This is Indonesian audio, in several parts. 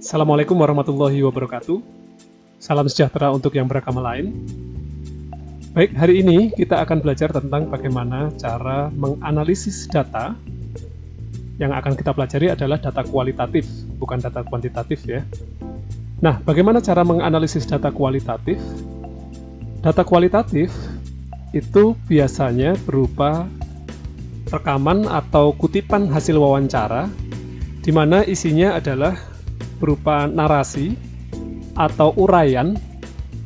Assalamualaikum warahmatullahi wabarakatuh. Salam sejahtera untuk yang beragama lain. Baik, hari ini kita akan belajar tentang bagaimana cara menganalisis data. Yang akan kita pelajari adalah data kualitatif, bukan data kuantitatif ya. Nah, bagaimana cara menganalisis data kualitatif? Data kualitatif itu biasanya berupa rekaman atau kutipan hasil wawancara, di mana isinya adalah berupa narasi atau uraian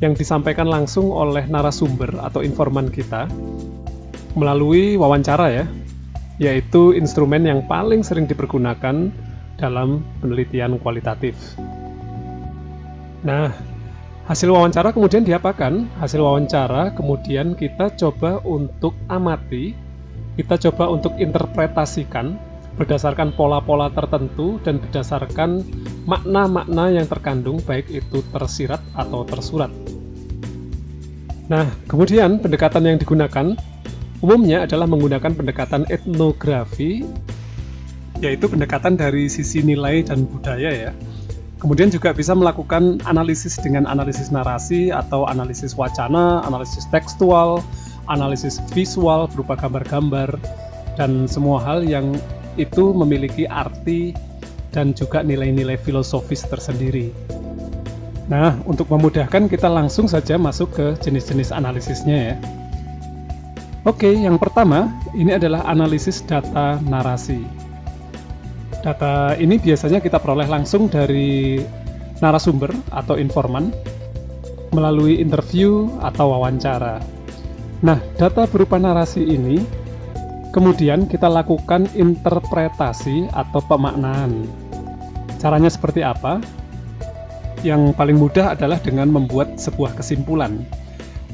yang disampaikan langsung oleh narasumber atau informan kita melalui wawancara ya, yaitu instrumen yang paling sering dipergunakan dalam penelitian kualitatif. Nah, hasil wawancara kemudian diapakan? Hasil wawancara kemudian kita coba untuk amati, kita coba untuk interpretasikan berdasarkan pola-pola tertentu dan berdasarkan makna-makna yang terkandung, baik itu tersirat atau tersurat. Nah, kemudian pendekatan yang digunakan umumnya adalah menggunakan pendekatan etnografi, yaitu pendekatan dari sisi nilai dan budaya ya. Kemudian juga bisa melakukan analisis dengan analisis narasi atau analisis wacana, analisis tekstual, analisis visual berupa gambar-gambar, dan semua hal yang itu memiliki arti dan juga nilai-nilai filosofis tersendiri. Nah, untuk memudahkan kita langsung saja masuk ke jenis-jenis analisisnya ya. Oke, yang pertama ini adalah analisis data narasi. Data ini biasanya kita peroleh langsung dari narasumber atau informan melalui interview atau wawancara. Nah, data berupa narasi ini kemudian kita lakukan interpretasi atau pemaknaan. Caranya seperti apa? Yang paling mudah adalah dengan membuat sebuah kesimpulan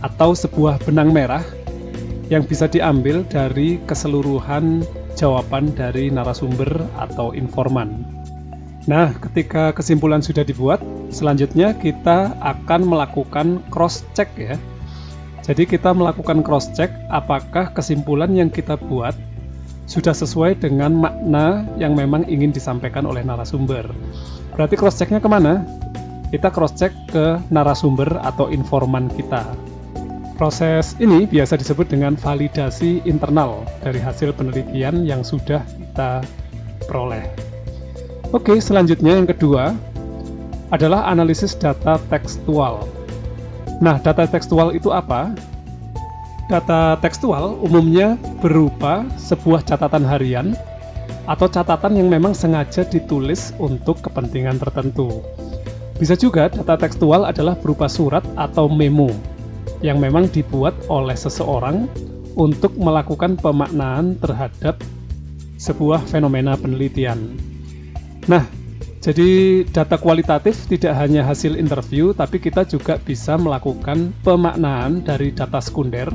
atau sebuah benang merah yang bisa diambil dari keseluruhan jawaban dari narasumber atau informan. Nah, ketika kesimpulan sudah dibuat, selanjutnya kita akan melakukan cross-check ya. Jadi kita melakukan cross-check apakah kesimpulan yang kita buat sudah sesuai dengan makna yang memang ingin disampaikan oleh narasumber. Berarti cross-checknya kemana? Kita cross-check ke narasumber atau informan kita. Proses ini biasa disebut dengan validasi internal dari hasil penelitian yang sudah kita peroleh. Oke, selanjutnya yang kedua adalah analisis data tekstual. Nah, data tekstual itu apa? Data tekstual umumnya berupa sebuah catatan harian atau catatan yang memang sengaja ditulis untuk kepentingan tertentu. Bisa juga data tekstual adalah berupa surat atau memo yang memang dibuat oleh seseorang untuk melakukan pemaknaan terhadap sebuah fenomena penelitian. Nah, jadi data kualitatif tidak hanya hasil interview, tapi kita juga bisa melakukan pemaknaan dari data sekunder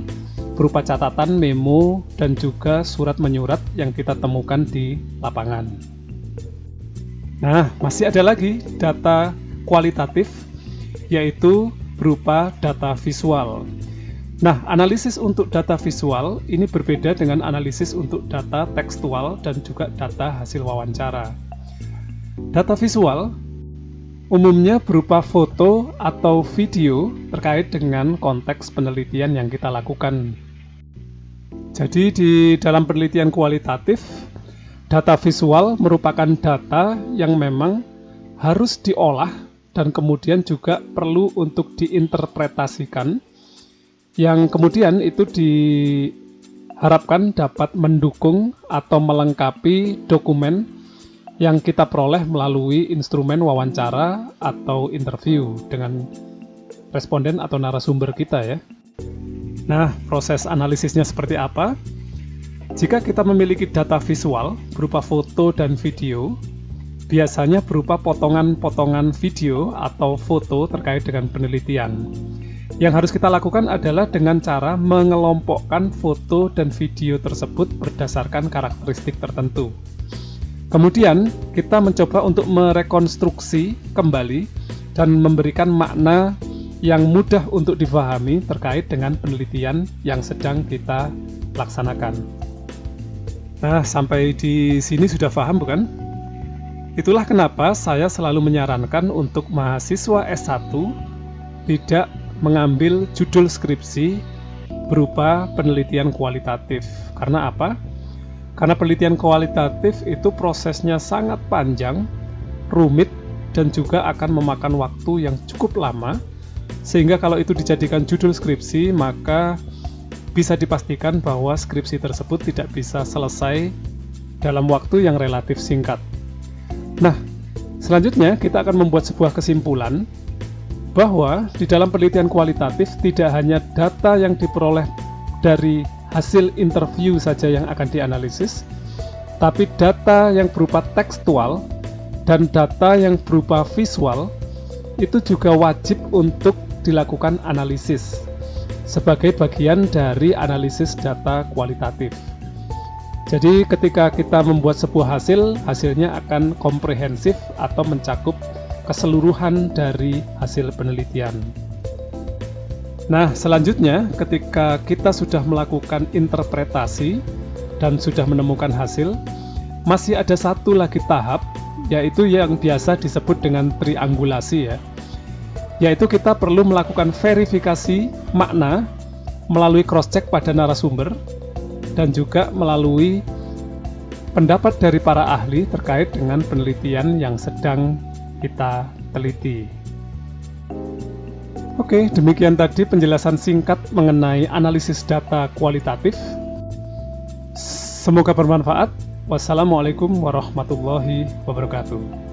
berupa catatan, memo, dan juga surat menyurat yang kita temukan di lapangan. Nah, masih ada lagi data kualitatif, yaitu berupa data visual. Nah, analisis untuk data visual ini berbeda dengan analisis untuk data tekstual dan juga data hasil wawancara. Data visual umumnya berupa foto atau video terkait dengan konteks penelitian yang kita lakukan. Jadi di dalam penelitian kualitatif, data visual merupakan data yang memang harus diolah dan kemudian juga perlu untuk diinterpretasikan, yang kemudian itu diharapkan dapat mendukung atau melengkapi dokumen yang kita peroleh melalui instrumen wawancara atau interview dengan responden atau narasumber kita ya. Nah, proses analisisnya seperti apa? Jika kita memiliki data visual berupa foto dan video, biasanya berupa potongan-potongan video atau foto terkait dengan penelitian. Yang harus kita lakukan adalah dengan cara mengelompokkan foto dan video tersebut berdasarkan karakteristik tertentu. Kemudian kita mencoba untuk merekonstruksi kembali dan memberikan makna yang mudah untuk difahami terkait dengan penelitian yang sedang kita laksanakan. Nah, sampai di sini sudah paham bukan? Itulah kenapa saya selalu menyarankan untuk mahasiswa S1 tidak mengambil judul skripsi berupa penelitian kualitatif. Karena apa? Karena penelitian kualitatif itu prosesnya sangat panjang, rumit, dan juga akan memakan waktu yang cukup lama, sehingga kalau itu dijadikan judul skripsi, maka bisa dipastikan bahwa skripsi tersebut tidak bisa selesai dalam waktu yang relatif singkat. Nah, selanjutnya kita akan membuat sebuah kesimpulan bahwa di dalam penelitian kualitatif tidak hanya data yang diperoleh dari hasil interview saja yang akan dianalisis, tapi data yang berupa tekstual dan data yang berupa visual itu juga wajib untuk dilakukan analisis sebagai bagian dari analisis data kualitatif. Jadi ketika kita membuat sebuah hasil, hasilnya akan komprehensif atau mencakup keseluruhan dari hasil penelitian. Nah, selanjutnya ketika kita sudah melakukan interpretasi dan sudah menemukan hasil, masih ada satu lagi tahap, yaitu yang biasa disebut dengan triangulasi ya. Yaitu kita perlu melakukan verifikasi makna melalui cross-check pada narasumber dan juga melalui pendapat dari para ahli terkait dengan penelitian yang sedang kita teliti. Oke, demikian tadi penjelasan singkat mengenai analisis data kualitatif. Semoga bermanfaat. Wassalamualaikum warahmatullahi wabarakatuh.